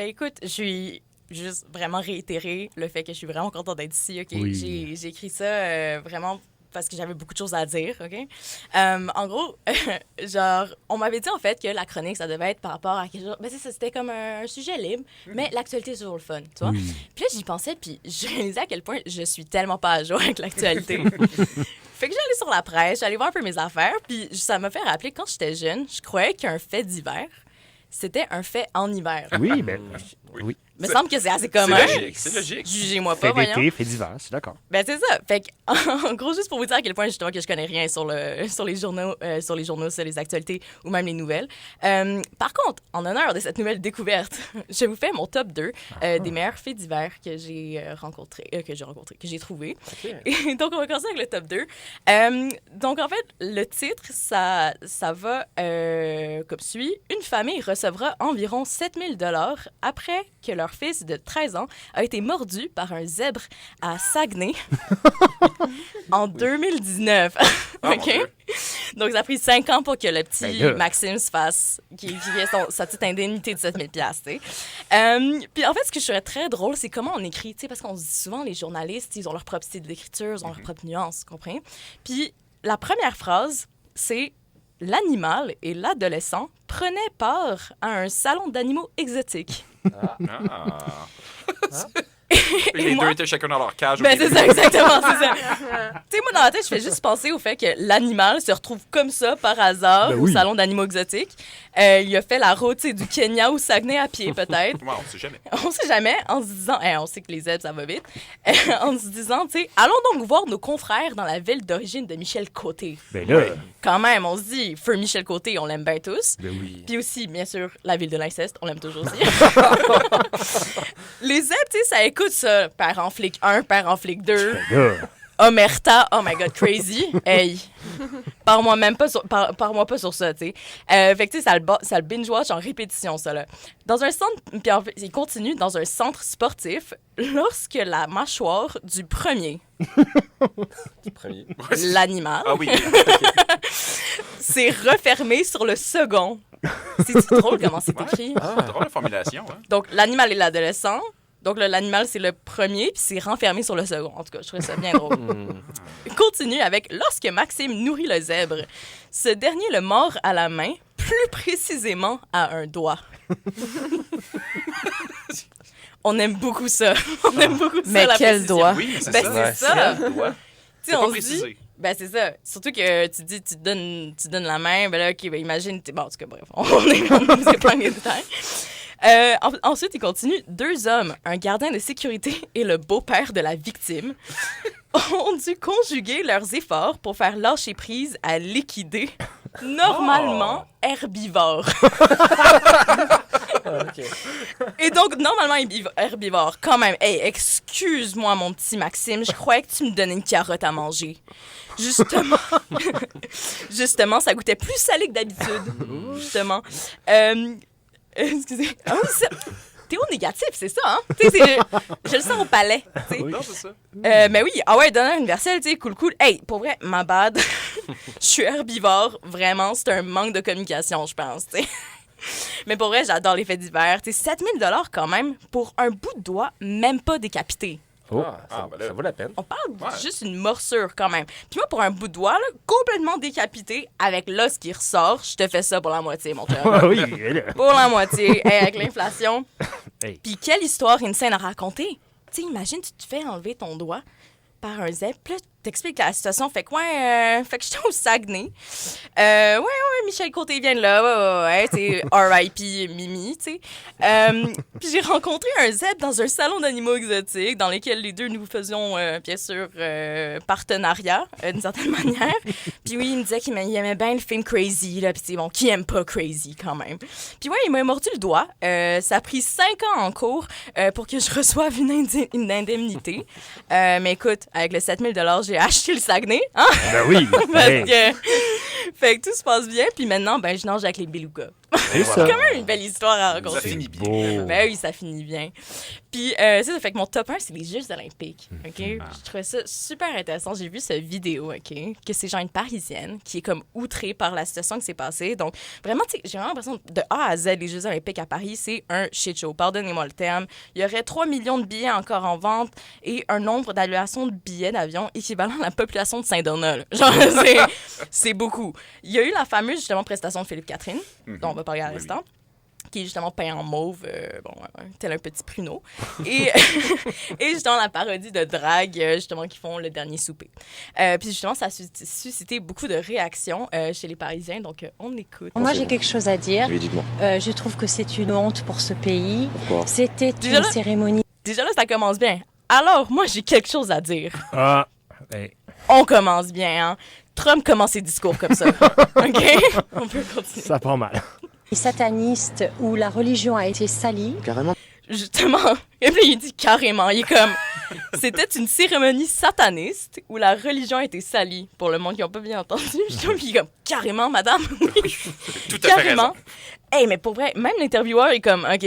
Ben écoute, je suis juste vraiment réitérer le fait que je suis vraiment contente d'être ici, OK? Oui. J'ai écrit ça vraiment parce que j'avais beaucoup de choses à dire, OK? En gros, genre, on m'avait dit en fait que la chronique, ça devait être par rapport à quelque chose... Ben, c'était comme un sujet libre, mais l'actualité, c'est toujours le fun, tu vois? Oui. Puis là, j'y pensais, puis je réalisais à quel point je suis tellement pas à jour avec l'actualité. Fait que j'allais sur la presse, j'allais voir un peu mes affaires, puis ça m'a fait rappeler, quand j'étais jeune, je croyais qu'un fait d'hiver, c'était un fait en hiver. Oui, ben, oui. Il me semble que c'est assez commun. C'est logique. Jugez-moi pas, Fait voyons. d'été, fait d'hiver, c'est d'accord. Ben, c'est ça. Fait que, en gros, juste pour vous dire à quel point, justement, que je connais rien sur les journaux, sur les actualités ou même les nouvelles. Par contre, en honneur de cette nouvelle découverte, je vous fais mon top 2 des meilleurs faits d'hiver que j'ai que j'ai trouvé. OK. Et donc, on va commencer avec le top 2. Donc, en fait, le titre, ça va comme suit. Une famille recevra environ 7 000 $ après que leur fils de 13 ans a été mordu par un zèbre à Saguenay en 2019. Oh, mon OK? Dieu. Donc, ça a pris 5 ans pour que le petit Ben là. Maxime se fasse, qu'il ait sa petite indemnité de 7 000 $, tu sais. Puis, en fait, ce que je trouverais très drôle, c'est comment on écrit, tu sais, parce qu'on se dit souvent, les journalistes, ils ont leur propre style d'écriture, ils ont leur propre nuance, tu comprends? Puis, la première phrase, c'est « L'animal et l'adolescent prenaient part à un salon d'animaux exotiques. » Ah. Et Les moi- deux étaient chacun dans leur cage. au Ben, début. c'est ça, exactement, c'est ça. Tu sais, moi, dans la tête, je fais juste penser au fait que l'animal se retrouve comme ça, par hasard, Ben au oui. salon d'animaux exotiques. Il a fait la route, tu sais, du Kenya au Saguenay à pied, peut-être. Ouais, on sait jamais. On sait jamais, en se disant... on sait que les zèbres, ça va vite. En se disant, tu sais, allons donc voir nos confrères dans la ville d'origine de Michel Côté. Ben là, Quand même, on se dit, feu Michel Côté, on l'aime bien tous. ben oui. Puis aussi, bien sûr, la ville de l'inceste, on l'aime toujours aussi. Les zèbres, tu sais, ça écoute ça. Père en flic 1, père en flic 2. Ben là, Omerta, oh my god, crazy. Hey, parle-moi pas sur ça, tu sais. Fait que, tu sais, ça le binge-watch en répétition, ça, là. Dans un centre, puis en fait, il continue dans un centre sportif lorsque la mâchoire du premier, Premier. l'animal, Ah oui. s'est refermée sur le second. C'est drôle comment c'est écrit. Ah, drôle de formulation. Hein? Donc, l'animal et l'adolescent. Donc, l'animal, c'est le premier, puis c'est renfermé sur le second. En tout cas, je trouvais ça bien drôle. Continue avec « Lorsque Maxime nourrit le zèbre, ce dernier le mord à la main, plus précisément à un doigt. » On aime beaucoup ça. On aime beaucoup ça, Mais la quel précision. doigt? Oui, c'est Ben, ça. c'est ça. Quel doigt? Tu C'est sais, pas on se dit... précisé. Ben, c'est ça. Surtout que tu dis, tu donnes la main, ben là, OK, ben imagine... Bon, en tout cas, bref, on s'est pas les détails. Ensuite, il continue. 2 hommes, un gardien de sécurité et le beau-père de la victime, ont dû conjuguer leurs efforts pour faire lâcher prise à liquider, normalement herbivore. OK. Et donc, normalement herbivore, quand même. Hey, excuse-moi, mon petit Maxime, je croyais que tu me donnais une carotte à manger. Justement, ça goûtait plus salé que d'habitude. Justement. Excusez. Ah oui, ça... Théo négatif, c'est ça, hein? Tu sais, je le sens au palais, tu sais. Non, c'est ça. Mais oui, ah ouais, donneur universel, tu sais, cool. Hey, pour vrai, ma bad. Je suis herbivore, vraiment, c'est un manque de communication, je pense, tu sais. Mais pour vrai, j'adore les faits d'hiver. Tu sais, 7 000 $ quand même pour un bout de doigt, même pas décapité. oh, Ben là. Ça vaut la peine. On parle Ouais. juste une morsure quand même. Puis moi, pour un bout de doigt, là, complètement décapité, avec l'os qui ressort, je te fais ça pour la moitié, mon cher. ah oui, ben là. Pour la moitié, hey, avec l'inflation. Hey. Puis quelle histoire insane à raconter. Tu sais, imagine, tu te fais enlever ton doigt par un zèbre. Puis là, t'expliques la situation. Fait que, fait que j'étais au Saguenay. Ouais, Michel Côté vient de là. Ouais, c'est R.I.P. Mimi, tu sais. Puis j'ai rencontré un zèbre dans un salon d'animaux exotiques dans lequel les deux nous faisions, bien sûr, partenariat, d'une certaine manière. Puis oui, il me disait qu'il aimait bien le film Crazy, là. Puis bon, qui aime pas Crazy, quand même. Puis ouais, il m'a mordu le doigt. Ça a pris 5 ans en cours pour que je reçoive une indemnité. Mais écoute, avec le 7 000 $, j'ai acheté le Saguenay, hein? Ben oui. Parce Hey. que... Fait que tout se passe bien. Puis maintenant, ben, je nage avec les belugas. C'est ça. quand même une belle histoire à Ça raconter. finit bien. Beau. Ben oui, ça finit bien. Puis, ça fait que mon top 1, c'est les Jeux olympiques. OK? Je trouvais ça super intéressant. J'ai vu cette vidéo, OK? Que c'est genre une Parisienne qui est comme outrée par la situation qui s'est passée. Donc, vraiment, tu sais, j'ai vraiment l'impression de A à Z, les Jeux olympiques à Paris, c'est un shit show. Pardonnez-moi le terme. Il y aurait 3 millions de billets encore en vente et un nombre d'annulations de billets d'avion équivalent à la population de Saint-Donald. Genre, c'est beaucoup. Il y a eu la fameuse, justement, prestation de Philippe Catherine, dont on va parler à Oui, l'instant. Qui est justement peint en mauve, tel un petit pruneau. Et, et justement, la parodie de drague, justement, qui font le dernier souper. Puis justement, ça a suscité beaucoup de réactions chez les Parisiens, donc on écoute. Moi, j'ai quelque chose à dire. Oui, dites-moi. Je trouve que c'est une honte pour ce pays. Pourquoi? C'était Déjà une là- cérémonie. Déjà là, ça commence bien. Alors, moi, j'ai quelque chose à dire. Ah, ben, On commence bien, hein? Trump commence ses discours comme ça. OK? On peut continuer. ça part mal. Sataniste où la religion a été salie. Carrément. Justement, et puis il dit carrément, il est comme, c'était une cérémonie sataniste où la religion a été salie. Pour le monde qui n'a pas bien entendu, puis il est comme, carrément, madame, oui, Tout à fait raison. carrément. Hey, mais pour vrai, même l'intervieweur est comme, OK,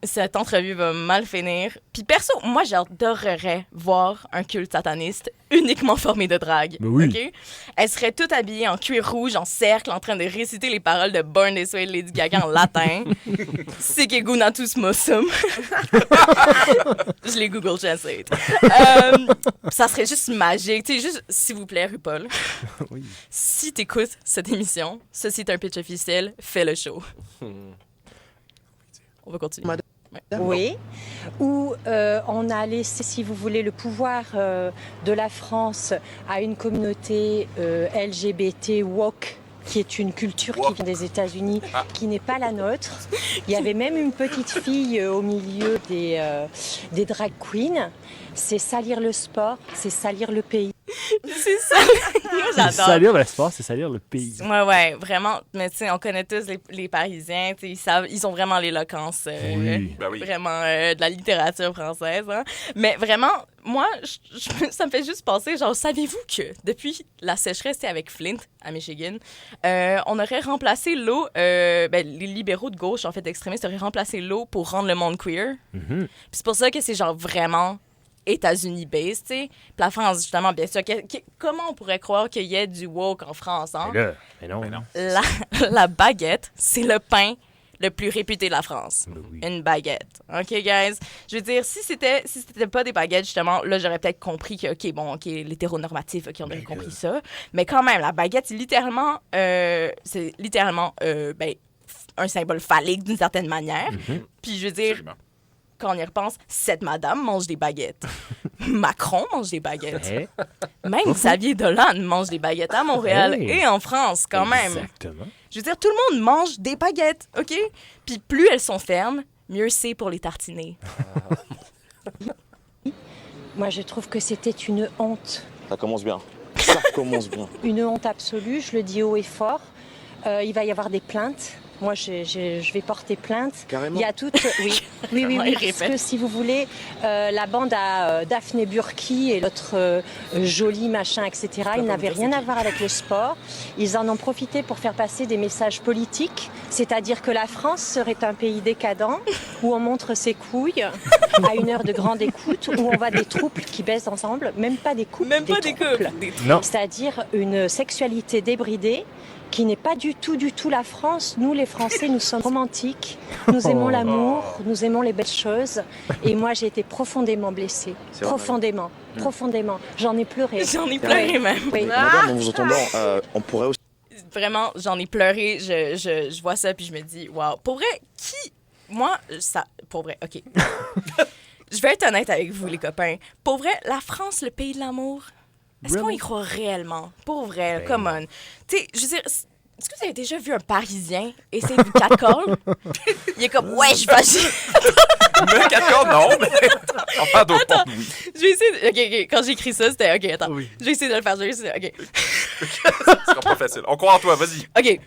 cette entrevue va mal finir. Puis perso, moi, j'adorerais voir un culte sataniste uniquement formé de drague. Ben oui. OK? Elle serait toute habillée en cuir rouge, en cercle, en train de réciter les paroles de Born This Way de Lady Gaga en latin. Sic gunatus mossum. Je les Google Translate. Ça serait juste magique. Tu sais, juste, s'il vous plaît, RuPaul, Oui. si t'écoutes cette émission, ceci est un pitch officiel, fais le show. On va continuer. Oui. Où on a laissé, si vous voulez, le pouvoir de la France à une communauté LGBT woke, qui est une culture qui vient des États-Unis, qui n'est pas la nôtre. Il y avait même une petite fille au milieu des drag queens. C'est salir le sport, c'est salir le pays. C'est ça. Moi, j'adore. Salir le sport, c'est salir le pays. Ouais, vraiment. Mais tu sais, on connaît tous les Parisiens. Tu sais, ils savent, ils ont vraiment l'éloquence. Oui. Ben oui. Vraiment de la littérature française. Hein. Mais vraiment, moi, ça me fait juste penser, genre, saviez-vous que depuis la sécheresse avec Flint, à Michigan, on aurait remplacé l'eau, les libéraux de gauche, en fait, extrémistes, auraient remplacé l'eau pour rendre le monde queer. Mhm. Puis c'est pour ça que c'est genre vraiment États-Unis-based, tu sais. Puis la France, justement, bien sûr. Comment on pourrait croire qu'il y ait du woke en France, hein? Mais là, mais non. Mais non. La baguette, c'est le pain le plus réputé de la France. Ben oui. Une baguette. OK, guys? Je veux dire, si c'était pas des baguettes, justement, là, j'aurais peut-être compris que, OK, l'hétéronormatif, OK, on aurait compris ça. Mais quand même, la baguette, c'est littéralement un symbole phallique d'une certaine manière. Puis, je veux dire, Absolument. quand on y repense, cette madame mange des baguettes. Macron mange des baguettes. Eh, Même Xavier Dolan mange des baguettes à Montréal Hey. et en France, quand même. Exactement. Je veux dire, tout le monde mange des baguettes, OK? Puis plus elles sont fermes, mieux c'est pour les tartiner. Moi, je trouve que c'était une honte. Ça commence bien. Ça commence bien. Une honte absolue, je le dis haut et fort. Il va y avoir des plaintes. Moi, je vais porter plainte. Carrément. Il y a toutes... Oui, Comment il parce répète. que si vous voulez, la bande à Daphné Burki et l'autre joli machin, etc., ils n'avaient rien à voir avec le sport. Ils en ont profité pour faire passer des messages politiques, c'est-à-dire que la France serait un pays décadent, où on montre ses couilles à une heure de grande écoute, où on voit des troupes qui baissent ensemble, même pas des couples, Même pas des trouples. couples. Non. C'est-à-dire une sexualité débridée qui n'est pas du tout la France. Nous, les Français, nous sommes romantiques, nous aimons l'amour, nous aimons les belles choses. Et moi, j'ai été profondément blessée. C'est vrai, Profondément. J'en ai pleuré. J'en ai pleuré même. Oui. Madame, en vous entendant, on pourrait aussi... Vraiment, j'en ai pleuré. Je vois ça puis je me dis, waouh. Pour vrai, moi, ça... Pour vrai, OK. Je vais être honnête avec vous, les copains. Pour vrai, la France, le pays de l'amour, est-ce qu'on y croit réellement? Pour vrai, Ben come on. Tu sais, je veux dire, est-ce que vous avez déjà vu un Parisien essayer du catcall? Il est comme, ouais, je vais... Mais 4 non, mais on parle d'autres Attends. ponts, oui. Je vais essayer... OK, quand j'ai écrit ça, c'était... OK, attends. Oui. Je vais essayer de le faire. OK. Ce sera pas facile. On croit en toi, vas-y. OK.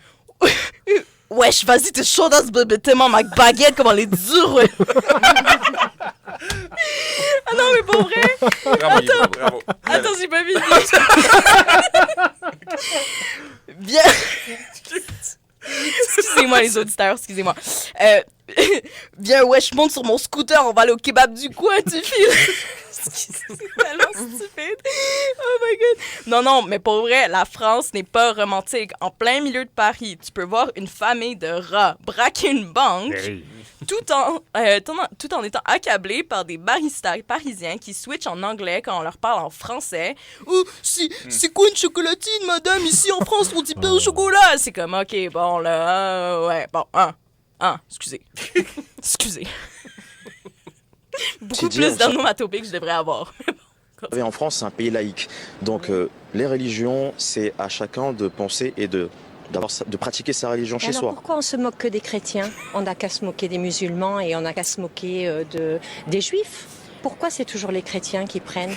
Wesh, vas-y, t'es chaud dans ce bébé, tellement ma baguette, comment elle est dure. Ouais. Ah non, mais pour vrai. Bravo, Yves, bravo. Attends, j'ai pas fini. Bien. Excusez-moi, les auditeurs, excusez-moi. Viens, ouais, je monte sur mon scooter, on va aller au kebab du coin, tu files. C'est tellement stupide. Oh my god. Non, mais pour vrai, la France n'est pas romantique. En plein milieu de Paris, tu peux voir une famille de rats braquer une banque tout en étant accablés par des baristas parisiens qui switchent en anglais quand on leur parle en français. Oh, c'est quoi une chocolatine, madame? Ici en France, on dit pain au chocolat. C'est comme, OK, bon, là, ouais, bon, excusez. Excusez. Beaucoup plus d'onomatopées que je devrais avoir. En France, c'est un pays laïque. Donc, les religions, c'est à chacun de penser et de pratiquer sa religion chez soi. Pourquoi on se moque que des chrétiens? On n'a qu'à se moquer des musulmans et on n'a qu'à se moquer des juifs. Pourquoi c'est toujours les chrétiens qui prennent?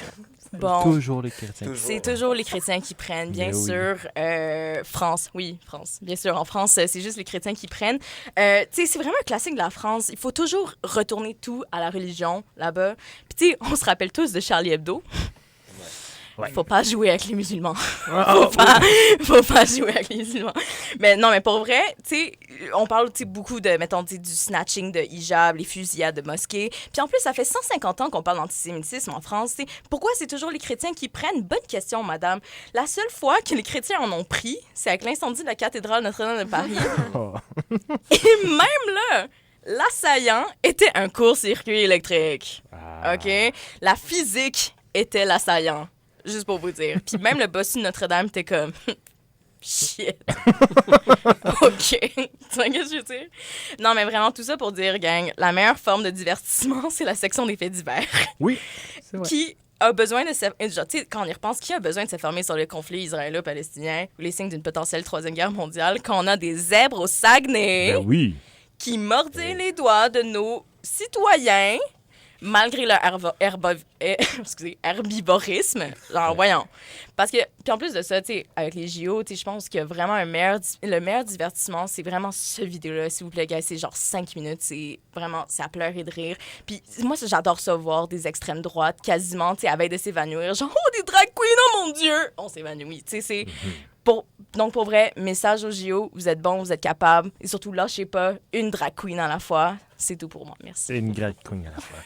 Bon, toujours les chrétiens. c'est toujours les chrétiens qui prennent, bien sûr. France, bien sûr. En France, c'est juste les chrétiens qui prennent. Tu sais, c'est vraiment un classique de la France. Il faut toujours retourner tout à la religion, là-bas. Puis tu sais, on se rappelle tous de Charlie Hebdo. Faut pas jouer avec les musulmans. Faut pas jouer avec les musulmans. Mais non, mais pour vrai, tu sais, on parle beaucoup de, mettons, du snatching de hijab, les fusillades de mosquées. Puis en plus, ça fait 150 ans qu'on parle d'antisémitisme en France. T'sais. Pourquoi c'est toujours les chrétiens qui prennent? Bonne question, madame. La seule fois que les chrétiens en ont pris, c'est avec l'incendie de la cathédrale Notre-Dame de Paris. Et même là, l'assaillant était un court-circuit électrique. OK? La physique était l'assaillant. Juste pour vous dire. Puis même le bossu de Notre-Dame était comme... Shit. OK. Tu vois ce que je veux dire? Non, mais vraiment, tout ça pour dire, gang, la meilleure forme de divertissement, c'est la section des faits divers. Oui, c'est vrai. Qui a besoin de... Genre, tu sais, quand on y repense, qui a besoin de s'informer sur le conflit israélo-palestinien ou les signes d'une potentielle troisième guerre mondiale quand on a des zèbres au Saguenay Oui. qui mordaient les doigts de nos citoyens malgré leur herbivorisme. Genre, voyons. Parce que, puis en plus de ça, tu sais, avec les JO, tu sais, je pense que vraiment le meilleur divertissement, c'est vraiment ce vidéo-là, s'il vous plaît, gars. C'est genre 5 minutes. C'est vraiment, c'est à pleurer de rire. Puis moi, j'adore ça voir des extrêmes droites, quasiment, tu sais, à veille de s'évanouir. Genre, oh, des drag queens, oh mon Dieu! On s'évanouit. Tu sais, c'est... Donc, pour vrai, message aux JO, vous êtes bons, vous êtes capables. Et surtout, lâchez pas une drag queen à la fois. C'est tout pour moi. Merci. C'est une drag queen à la fois.